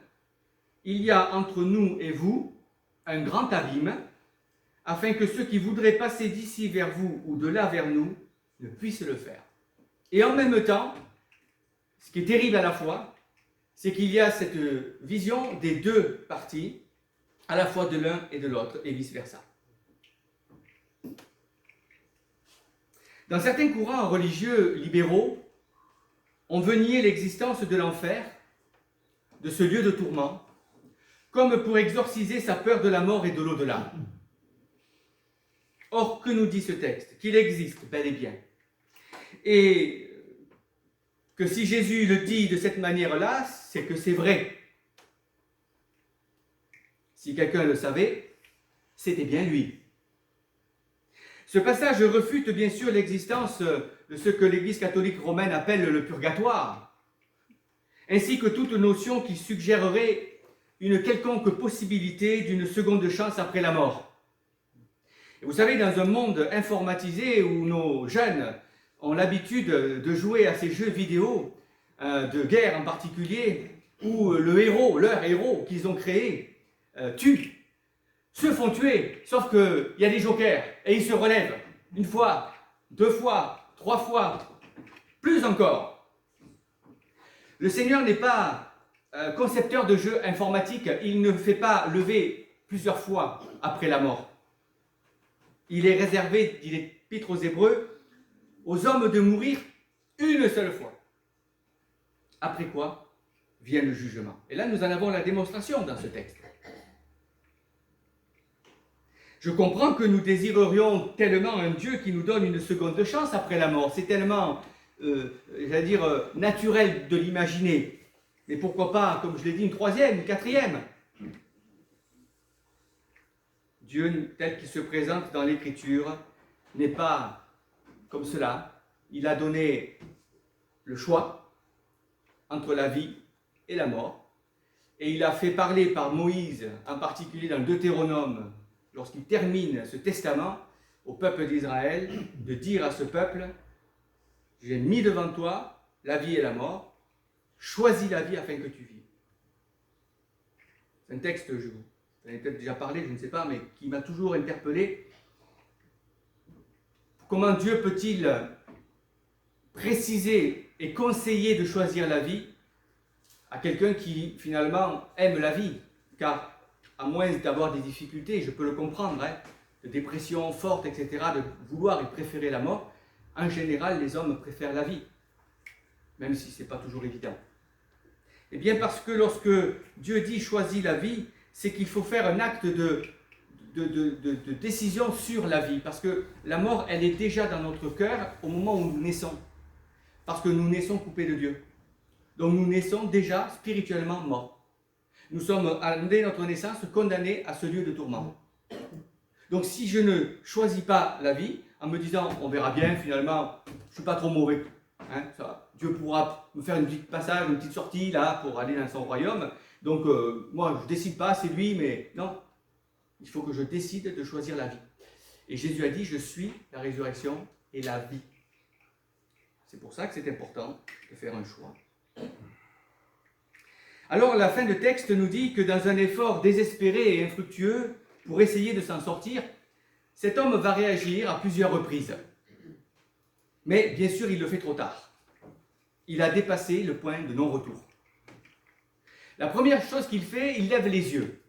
Il y a entre nous et vous un grand abîme, afin que ceux qui voudraient passer d'ici vers vous ou de là vers nous ne puissent le faire. Et en même temps, ce qui est terrible à la fois, c'est qu'il y a cette vision des deux parties, à la fois de l'un et de l'autre, et vice-versa. Dans certains courants religieux libéraux, on veut nier l'existence de l'enfer, de ce lieu de tourment, comme pour exorciser sa peur de la mort et de l'au-delà. Or, que nous dit ce texte? Qu'il existe bel et bien. Et que si Jésus le dit de cette manière-là, c'est que c'est vrai. Si quelqu'un le savait, c'était bien lui. Ce passage refute bien sûr l'existence de ce que l'Église catholique romaine appelle le purgatoire, ainsi que toute notion qui suggérerait une quelconque possibilité d'une seconde chance après la mort. Et vous savez, dans un monde informatisé où nos jeunes ont l'habitude de jouer à ces jeux vidéo, de guerre en particulier, où le héros, leur héros qu'ils ont créé, tue, se font tuer, sauf qu'il y a des jokers, et ils se relèvent, une fois, deux fois, trois fois, plus encore. Le Seigneur n'est pas concepteur de jeux informatiques, il ne fait pas lever plusieurs fois après la mort. Il est réservé, dit l'Épître aux Hébreux, aux hommes de mourir une seule fois. Après quoi vient le jugement. Et là, nous en avons la démonstration dans ce texte. Je comprends que nous désirerions tellement un Dieu qui nous donne une seconde chance après la mort. C'est tellement, naturel de l'imaginer. Mais pourquoi pas, comme je l'ai dit, une troisième, une quatrième? Dieu, tel qu'il se présente dans l'Écriture, n'est pas comme cela. Il a donné le choix entre la vie et la mort. Et il a fait parler par Moïse, en particulier dans le Deutéronome, lorsqu'il termine ce testament au peuple d'Israël, de dire à ce peuple, j'ai mis devant toi la vie et la mort, choisis la vie afin que tu vives. C'est un texte, j'en ai peut-être déjà parlé, je ne sais pas, mais qui m'a toujours interpellé. Comment Dieu peut-il préciser et conseiller de choisir la vie à quelqu'un qui finalement aime la vie? Car à moins d'avoir des difficultés, je peux le comprendre, de dépression forte, etc., de vouloir et préférer la mort, en général, les hommes préfèrent la vie, même si ce n'est pas toujours évident. Eh bien, parce que lorsque Dieu dit « choisis la vie », c'est qu'il faut faire un acte de décision sur la vie, parce que la mort, elle est déjà dans notre cœur au moment où nous naissons, parce que nous naissons coupés de Dieu. Donc nous naissons déjà spirituellement morts. Nous sommes, dès notre naissance, condamnés à ce lieu de tourment. Donc si je ne choisis pas la vie, en me disant, on verra bien, finalement, je ne suis pas trop mauvais, hein, ça, Dieu pourra me faire une petite passage, une petite sortie, là, pour aller dans son royaume. Donc, moi, je ne décide pas, c'est lui, mais non. Il faut que je décide de choisir la vie. Et Jésus a dit, je suis la résurrection et la vie. C'est pour ça que c'est important de faire un choix. Alors, la fin de texte nous dit que dans un effort désespéré et infructueux, pour essayer de s'en sortir, cet homme va réagir à plusieurs reprises. Mais bien sûr, il le fait trop tard. Il a dépassé le point de non-retour. La première chose qu'il fait, il lève les yeux.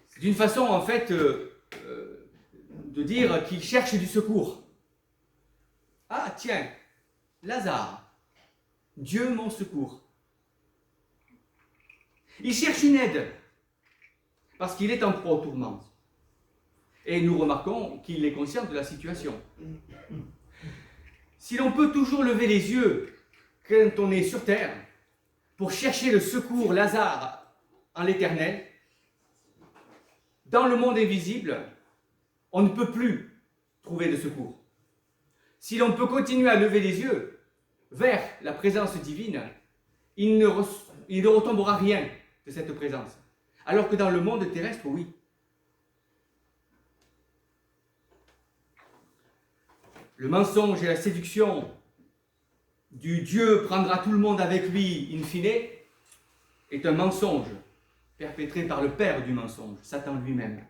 C'est une façon, en fait, de dire qu'il cherche du secours. Ah, tiens, Lazare, Dieu mon secours. Il cherche une aide, parce qu'il est en proie au tourment. Et nous remarquons qu'il est conscient de la situation. Si l'on peut toujours lever les yeux quand on est sur terre, pour chercher le secours, Lazare, en l'éternel, dans le monde invisible, on ne peut plus trouver de secours. Si l'on peut continuer à lever les yeux vers la présence divine, il ne retombera rien de cette présence. Alors que dans le monde terrestre, oui. Le mensonge et la séduction du Dieu prendra tout le monde avec lui, in fine, est un mensonge perpétré par le père du mensonge, Satan lui-même,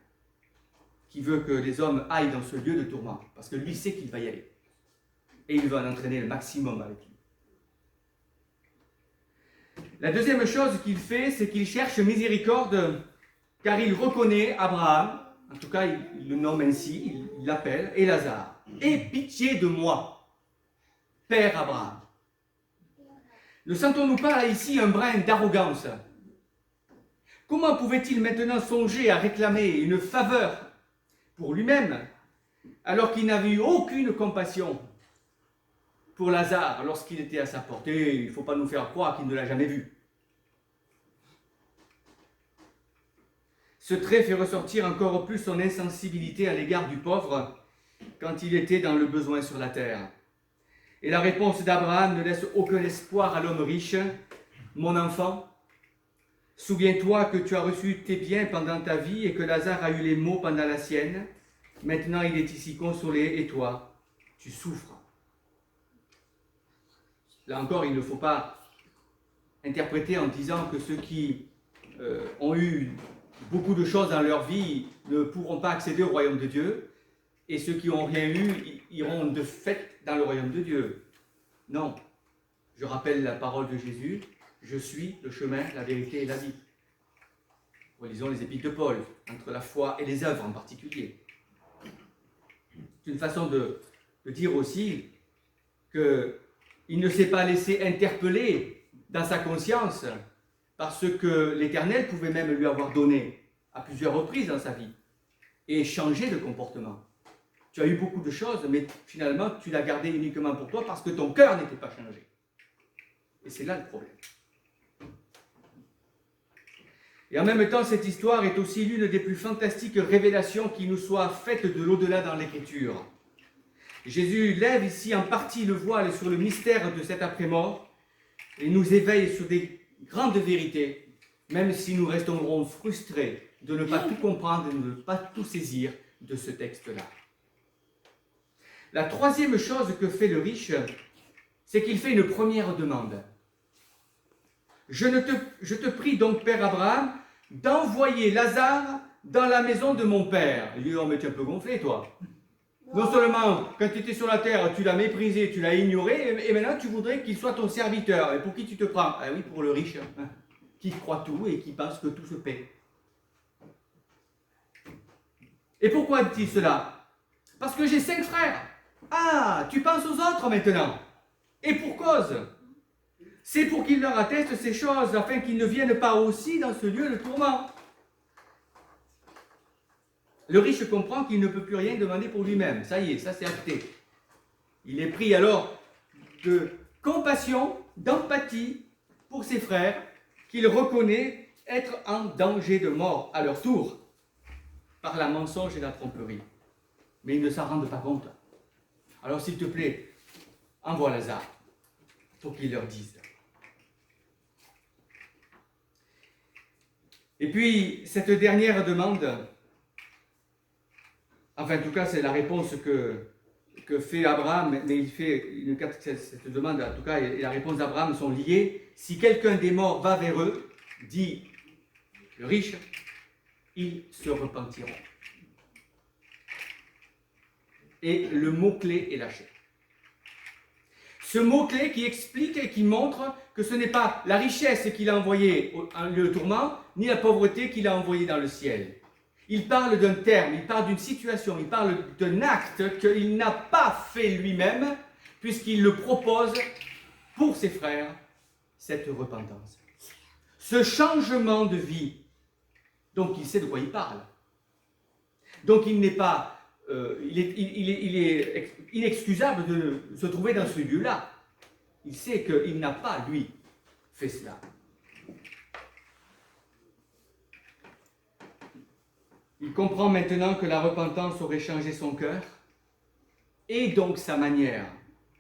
qui veut que les hommes aillent dans ce lieu de tourment, parce que lui sait qu'il va y aller. Et il va en entraîner le maximum avec lui. La deuxième chose qu'il fait, c'est qu'il cherche miséricorde, car il reconnaît Abraham, en tout cas il le nomme ainsi, il l'appelle, et Lazare. « Aie pitié de moi, Père Abraham. » Ne sentons-nous pas ici un brin d'arrogance? Comment pouvait-il maintenant songer à réclamer une faveur pour lui-même, alors qu'il n'avait eu aucune compassion pour Lazare lorsqu'il était à sa portée? Il ne faut pas nous faire croire qu'il ne l'a jamais vu. Ce trait fait ressortir encore plus son insensibilité à l'égard du pauvre quand il était dans le besoin sur la terre. Et la réponse d'Abraham ne laisse aucun espoir à l'homme riche. « Mon enfant, souviens-toi que tu as reçu tes biens pendant ta vie et que Lazare a eu les maux pendant la sienne. Maintenant il est ici consolé et toi, tu souffres. » Là encore, il ne faut pas interpréter en disant que ceux qui ont eu beaucoup de choses dans leur vie ne pourront pas accéder au royaume de Dieu, et ceux qui n'ont rien eu iront de fait dans le royaume de Dieu. Non. Je rappelle la parole de Jésus, « Je suis le chemin, la vérité et la vie ». Relisons les épîtres de Paul, entre la foi et les œuvres en particulier. C'est une façon de dire aussi qu'il ne s'est pas laissé interpeller dans sa conscience parce que l'Éternel pouvait même lui avoir donné à plusieurs reprises dans sa vie et changer de comportement. Tu as eu beaucoup de choses, mais finalement, tu l'as gardé uniquement pour toi parce que ton cœur n'était pas changé. Et c'est là le problème. Et en même temps, cette histoire est aussi l'une des plus fantastiques révélations qui nous soient faites de l'au-delà dans l'Écriture. Jésus lève ici en partie le voile sur le mystère de cet après-mort et nous éveille sur des grandes vérités, même si nous resterons frustrés de ne pas tout comprendre et de ne pas tout saisir de ce texte-là. La troisième chose que fait le riche, c'est qu'il fait une première demande. Je te prie donc, Père Abraham, d'envoyer Lazare dans la maison de mon père. Il dit, oh mais tu es un peu gonflé, toi. Non seulement, quand tu étais sur la terre, tu l'as méprisé, tu l'as ignoré, et maintenant tu voudrais qu'il soit ton serviteur. Et pour qui tu te prends? Ah oui, pour le riche, hein, qui croit tout et qui pense que tout se paie. Et pourquoi dit-il cela? Parce que j'ai 5 frères. Ah, tu penses aux autres maintenant. Et pour cause. C'est pour qu'il leur atteste ces choses, afin qu'ils ne viennent pas aussi dans ce lieu de tourment. Le riche comprend qu'il ne peut plus rien demander pour lui-même. Ça y est, ça c'est acté. Il est pris alors de compassion d'empathie pour ses frères qu'il reconnaît être en danger de mort à leur tour par la mensonge et la tromperie. Mais ils ne s'en rendent pas compte. Alors s'il te plaît, envoie Lazare pour qu'il leur dise. Et puis, cette dernière demande, enfin en tout cas c'est la réponse que fait Abraham, mais il fait cette demande, en tout cas, et la réponse d'Abraham sont liées. Si quelqu'un des morts va vers eux, dit le riche, ils se repentiront. Et le mot-clé est lâché. Ce mot-clé qui explique et qui montre que ce n'est pas la richesse qu'il a envoyée en lieu de tourment, ni la pauvreté qu'il a envoyée dans le ciel. Il parle d'un terme, il parle d'une situation, il parle d'un acte qu'il n'a pas fait lui-même, puisqu'il le propose pour ses frères, cette repentance. Ce changement de vie, donc il sait de quoi il parle. Donc il n'est pas... il est inexcusable de se trouver dans ce lieu-là. Il sait qu'il n'a pas, lui, fait cela. Il comprend maintenant que la repentance aurait changé son cœur et donc sa manière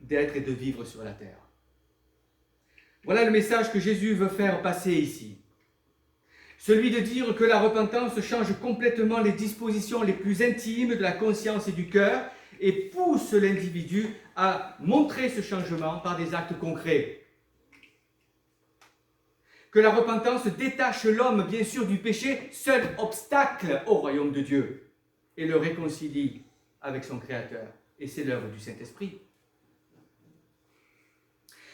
d'être et de vivre sur la terre. Voilà le message que Jésus veut faire passer ici. Celui de dire que la repentance change complètement les dispositions les plus intimes de la conscience et du cœur et pousse l'individu à montrer ce changement par des actes concrets. Que la repentance détache l'homme, bien sûr, du péché, seul obstacle au royaume de Dieu, et le réconcilie avec son Créateur. Et c'est l'œuvre du Saint-Esprit.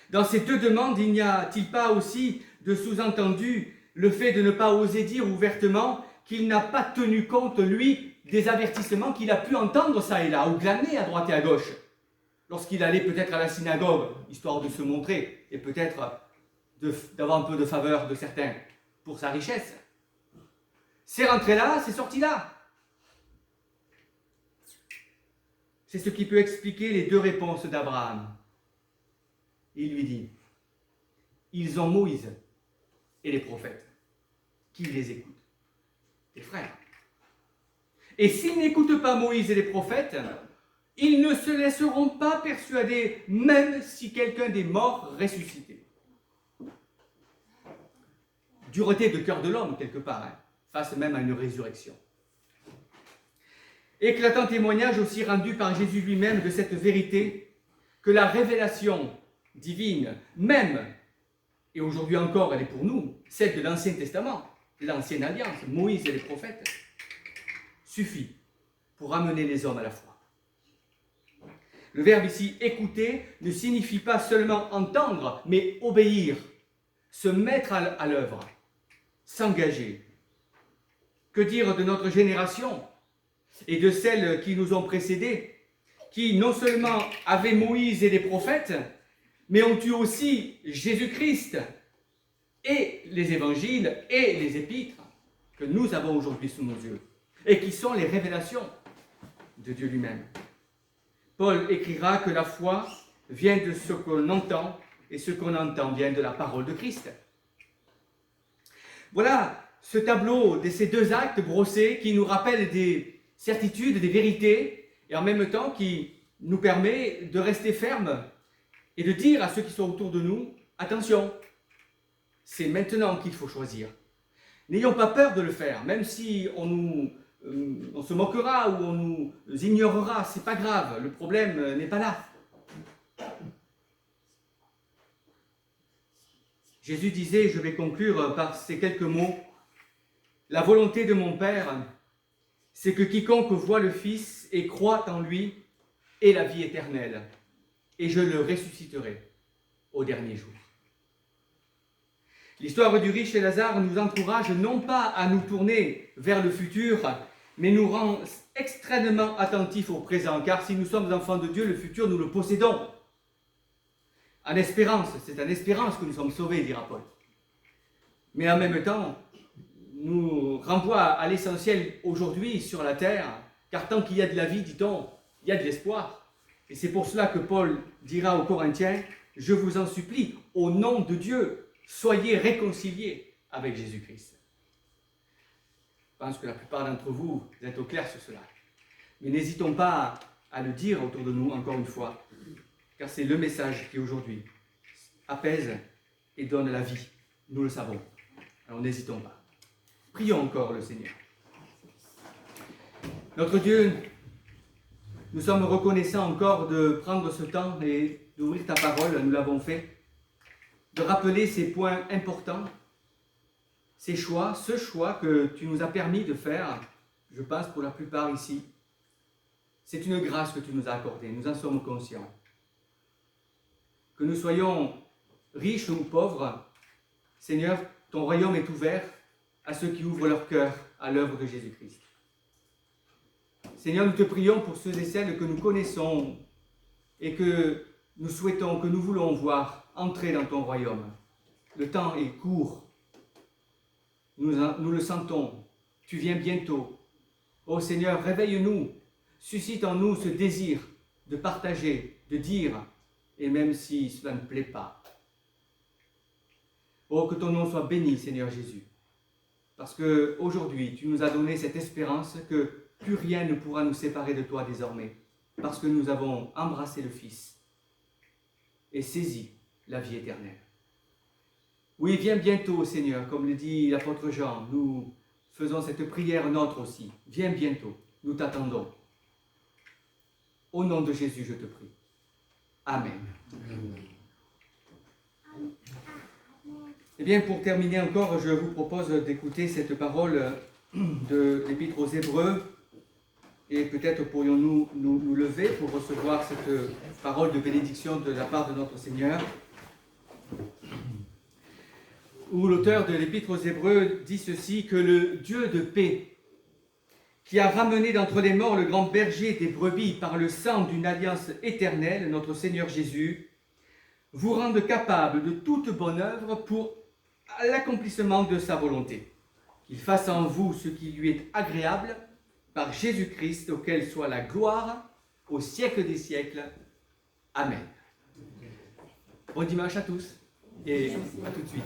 Dans ces deux demandes, il n'y a-t-il pas aussi de sous-entendu le fait de ne pas oser dire ouvertement qu'il n'a pas tenu compte, lui, des avertissements qu'il a pu entendre ça et là, ou glaner à droite et à gauche, lorsqu'il allait peut-être à la synagogue, histoire de se montrer, et peut-être d'avoir un peu de faveur de certains pour sa richesse. C'est rentré là, c'est sorti là. C'est ce qui peut expliquer les deux réponses d'Abraham. Il lui dit, ils ont Moïse et les prophètes. Qui les écoute? Tes frères. Et s'ils n'écoutent pas Moïse et les prophètes, ils ne se laisseront pas persuader, même si quelqu'un des morts ressuscitait. Dureté de cœur de l'homme, quelque part, face même à une résurrection. Éclatant témoignage aussi rendu par Jésus lui-même de cette vérité, que la révélation divine, même, et aujourd'hui encore elle est pour nous, celle de l'Ancien Testament, l'Ancienne Alliance, Moïse et les prophètes, suffit pour amener les hommes à la foi. Le verbe ici « écouter » ne signifie pas seulement entendre, mais obéir, se mettre à l'œuvre, s'engager. Que dire de notre génération et de celles qui nous ont précédés, qui non seulement avaient Moïse et les prophètes, mais ont eu aussi Jésus-Christ et les évangiles et les épîtres que nous avons aujourd'hui sous nos yeux, et qui sont les révélations de Dieu lui-même. Paul écrira que la foi vient de ce qu'on entend, et ce qu'on entend vient de la parole de Christ. Voilà ce tableau de ces deux actes brossés qui nous rappellent des certitudes, des vérités, et en même temps qui nous permet de rester fermes et de dire à ceux qui sont autour de nous, attention, c'est maintenant qu'il faut choisir. N'ayons pas peur de le faire, même si on se moquera ou on nous ignorera, c'est pas grave, le problème n'est pas là. Jésus disait, je vais conclure par ces quelques mots, la volonté de mon Père, c'est que quiconque voit le Fils et croit en lui ait la vie éternelle, et je le ressusciterai au dernier jour. L'histoire du riche et Lazare nous encourage non pas à nous tourner vers le futur, mais nous rend extrêmement attentifs au présent, car si nous sommes enfants de Dieu, le futur, nous le possédons. En espérance, c'est en espérance que nous sommes sauvés, dira Paul. Mais en même temps, nous renvoie à l'essentiel aujourd'hui sur la terre, car tant qu'il y a de la vie, dit-on, il y a de l'espoir. Et c'est pour cela que Paul dira aux Corinthiens, je vous en supplie, au nom de Dieu, soyez réconciliés avec Jésus-Christ. Je pense que la plupart d'entre vous êtes au clair sur cela. Mais n'hésitons pas à le dire autour de nous, encore une fois, car c'est le message qui aujourd'hui apaise et donne la vie. Nous le savons. Alors n'hésitons pas. Prions encore le Seigneur. Notre Dieu, nous sommes reconnaissants encore de prendre ce temps et d'ouvrir ta parole, nous l'avons fait, de rappeler ces points importants, ces choix, ce choix que tu nous as permis de faire, je pense pour la plupart ici. C'est une grâce que tu nous as accordée, nous en sommes conscients. Que nous soyons riches ou pauvres, Seigneur, ton royaume est ouvert à ceux qui ouvrent leur cœur à l'œuvre de Jésus-Christ. Seigneur, nous te prions pour ceux et celles que nous connaissons et que nous souhaitons, que nous voulons voir entrer dans ton royaume. Le temps est court. Nous le sentons. Tu viens bientôt. Ô Seigneur, réveille-nous. Suscite en nous ce désir de partager, de dire, et même si cela ne plaît pas. Oh, que ton nom soit béni, Seigneur Jésus. Parce qu'aujourd'hui, tu nous as donné cette espérance que plus rien ne pourra nous séparer de toi désormais, parce que nous avons embrassé le Fils et saisi la vie éternelle. Oui, viens bientôt, Seigneur, comme le dit l'apôtre Jean, nous faisons cette prière nôtre aussi. Viens bientôt, nous t'attendons. Au nom de Jésus, je te prie. Amen. Eh bien, pour terminer encore, je vous propose d'écouter cette parole de l'Épître aux Hébreux. Et peut-être pourrions-nous nous lever pour recevoir cette parole de bénédiction de la part de notre Seigneur. Où l'auteur de l'Épître aux Hébreux dit ceci, que le Dieu de paix, qui a ramené d'entre les morts le grand berger des brebis par le sang d'une alliance éternelle, notre Seigneur Jésus, vous rende capable de toute bonne œuvre pour l'accomplissement de sa volonté. Qu'il fasse en vous ce qui lui est agréable, par Jésus-Christ, auquel soit la gloire au siècle des siècles. Amen. Bon dimanche à tous et à tout de suite.